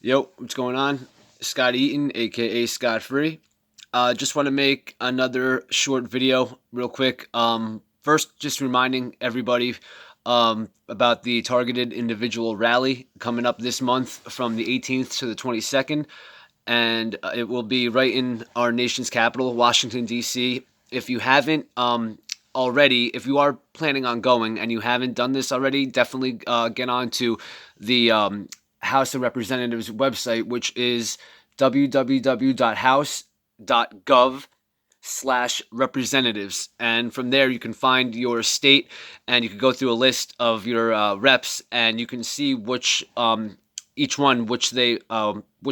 Yo, what's going on? Scott Eaton, aka Scott Free. Just want to make another short video real quick. First, just reminding everybody about the targeted individual rally coming up this month from the 18th to the 22nd. And it will be right in our nation's capital, Washington, D.C. If you haven't already, if you are planning on going and you haven't done this already, definitely get on to the House of Representatives website, which is www.house.gov/representatives. And from there, you can find your state and you can go through a list of your reps and you can see which each one, which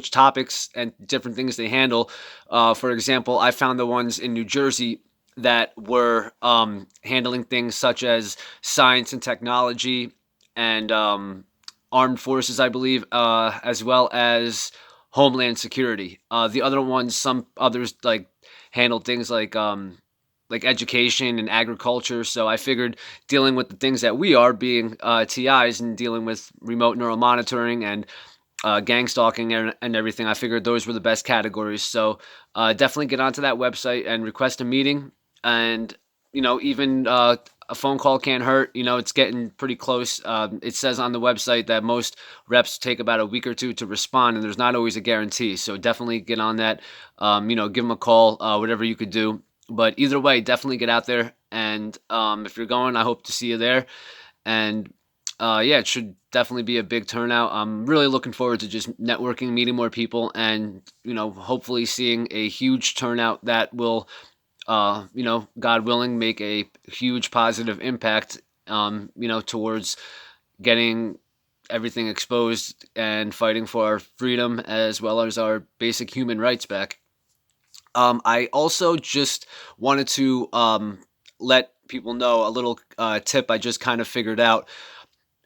topics and different things they handle. For example, I found the ones in New Jersey that were handling things such as science and technology and armed forces, I believe, as well as homeland security. The other ones, some others handle things like education and agriculture. So I figured dealing with the things that we are being TIs and dealing with remote neural monitoring and gang stalking and everything, I figured those were the best categories. So definitely get onto that website and request a meeting. And, even a phone call can't hurt. It's getting pretty close. It says on the website that most reps take about a week or two to respond, and there's not always a guarantee. So definitely get on that. Give them a call, whatever you could do. But either way, definitely get out there. And if you're going, I hope to see you there. And yeah, it should definitely be a big turnout. I'm really looking forward to just networking, meeting more people, and hopefully seeing a huge turnout that will, God willing, make a huge positive impact, towards getting everything exposed and fighting for our freedom as well as our basic human rights back. I also just wanted to let people know a little tip I just kind of figured out.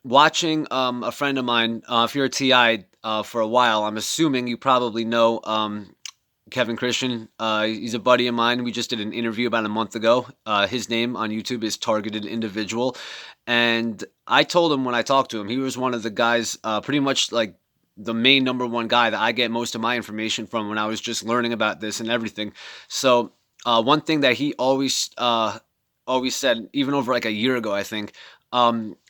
Watching a friend of mine, if you're a TI for a while, I'm assuming you probably know Kevin Christian. He's a buddy of mine. We just did an interview about a month ago. His name on YouTube is Targeted Individual. And I told him when I talked to him, he was one of the guys, pretty much like the main number one guy that I get most of my information from when I was just learning about this and everything. So one thing that he always said, even over like a year ago, I think,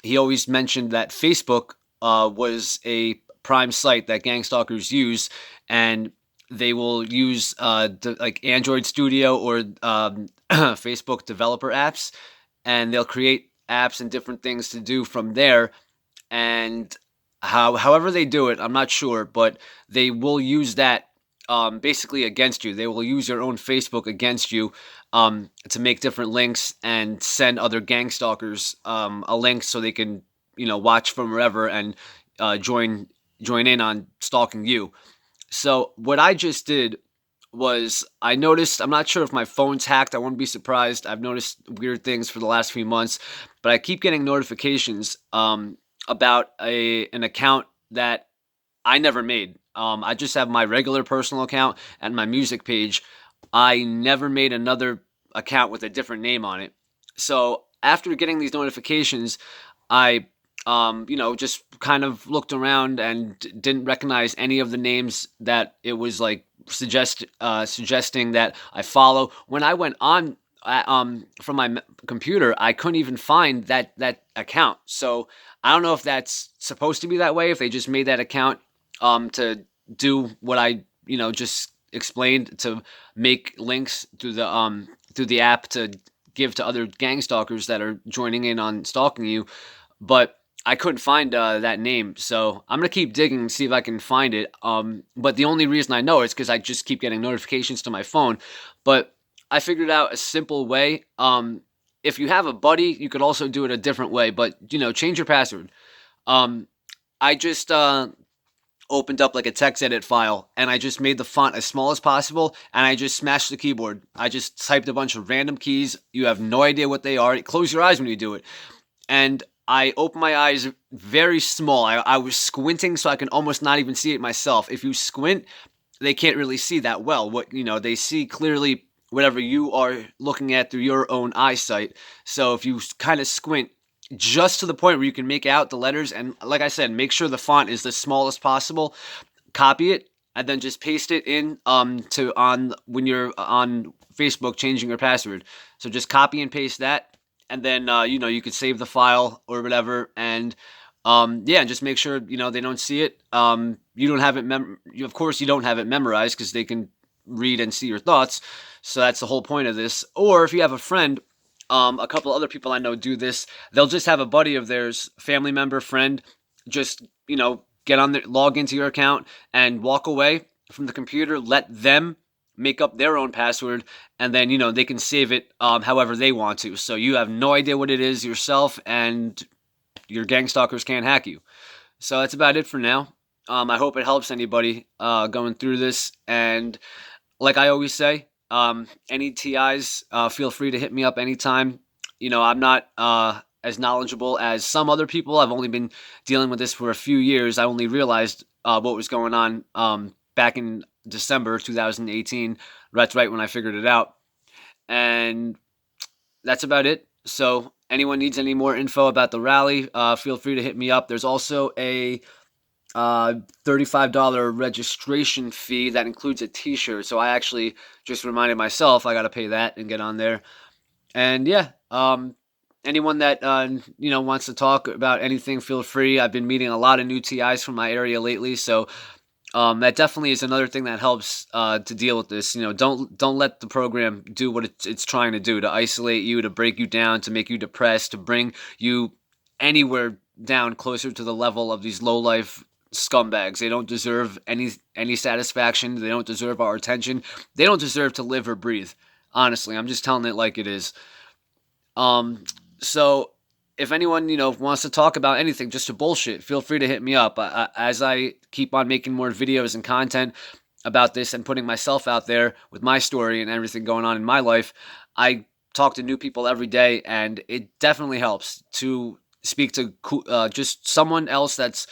he always mentioned that Facebook was a prime site that Gang Stalkers use, and they will use like Android Studio or Facebook developer apps, and they'll create apps and different things to do from there. And however they do it, I'm not sure, but they will use that basically against you. They will use your own Facebook against you to make different links and send other gang stalkers a link so they can, watch from wherever and join in on stalking you. So what I just did was I noticed, I'm not sure if my phone's hacked. I wouldn't be surprised. I've noticed weird things for the last few months, but I keep getting notifications about an account that I never made. I just have my regular personal account and my music page. I never made another account with a different name on it. So after getting these notifications, I just kind of looked around and didn't recognize any of the names that it was like suggesting that I follow. When I went on from my computer, I couldn't even find that account. So I don't know if that's supposed to be that way, if they just made that account to do what I just explained, to make links through the app to give to other gang stalkers that are joining in on stalking you. But I couldn't find that name, so I'm gonna keep digging and see if I can find it. But the only reason I know is because I just keep getting notifications to my phone. But I figured out a simple way. If you have a buddy, you could also do it a different way. But change your password. I just opened up like a text edit file and I just made the font as small as possible and I just smashed the keyboard. I just typed a bunch of random keys. You have no idea what they are. Close your eyes when you do it. And I opened my eyes very small. I was squinting so I can almost not even see it myself. If you squint, they can't really see that well. They see clearly whatever you are looking at through your own eyesight. So if you kind of squint just to the point where you can make out the letters, and like I said, make sure the font is the smallest possible, copy it and then just paste it in to on when you're on Facebook changing your password. So just copy and paste that, and then you could save the file or whatever, and yeah, and just make sure they don't see it. You don't have it of course you don't have it memorized because they can read and see your thoughts. So that's the whole point of this. Or if you have a friend, a couple other people I know do this. They'll just have a buddy of theirs, family member, friend, just get on there, log into your account, and walk away from the computer. Let them make up their own password, and then they can save it however they want to. So you have no idea what it is yourself, and your gang stalkers can't hack you. So that's about it for now. I hope it helps anybody going through this. And like I always say, any TIs, feel free to hit me up anytime. I'm not as knowledgeable as some other people. I've only been dealing with this for a few years. I only realized what was going on back in December 2018. That's right when I figured it out. And that's about it. So anyone needs any more info about the rally, feel free to hit me up. There's also a $35 registration fee that includes a t-shirt. So I actually just reminded myself I got to pay that and get on there. And yeah, anyone that wants to talk about anything, feel free. I've been meeting a lot of new TIs from my area lately, so that definitely is another thing that helps to deal with this. Don't let the program do what it's trying to do, to isolate you, to break you down, to make you depressed, to bring you anywhere down closer to the level of these low life scumbags. They don't deserve any satisfaction. They don't deserve our attention. They don't deserve to live or breathe. Honestly, I'm just telling it like it is. So if anyone wants to talk about anything, just to bullshit, feel free to hit me up. As I keep on making more videos and content about this and putting myself out there with my story and everything going on in my life, I talk to new people every day, and it definitely helps to speak to just someone else that's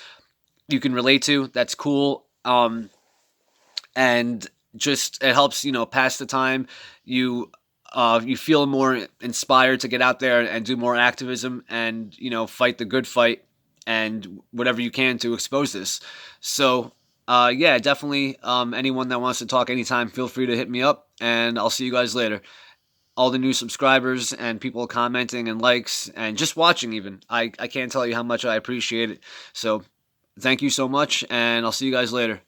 you can relate to, that's cool, and just it helps pass the time. You feel more inspired to get out there and do more activism and fight the good fight and whatever you can to expose this. So yeah, definitely, anyone that wants to talk anytime, feel free to hit me up, and I'll see you guys later. All the new subscribers and people commenting and likes and just watching even. I can't tell you how much I appreciate it. So thank you so much, and I'll see you guys later.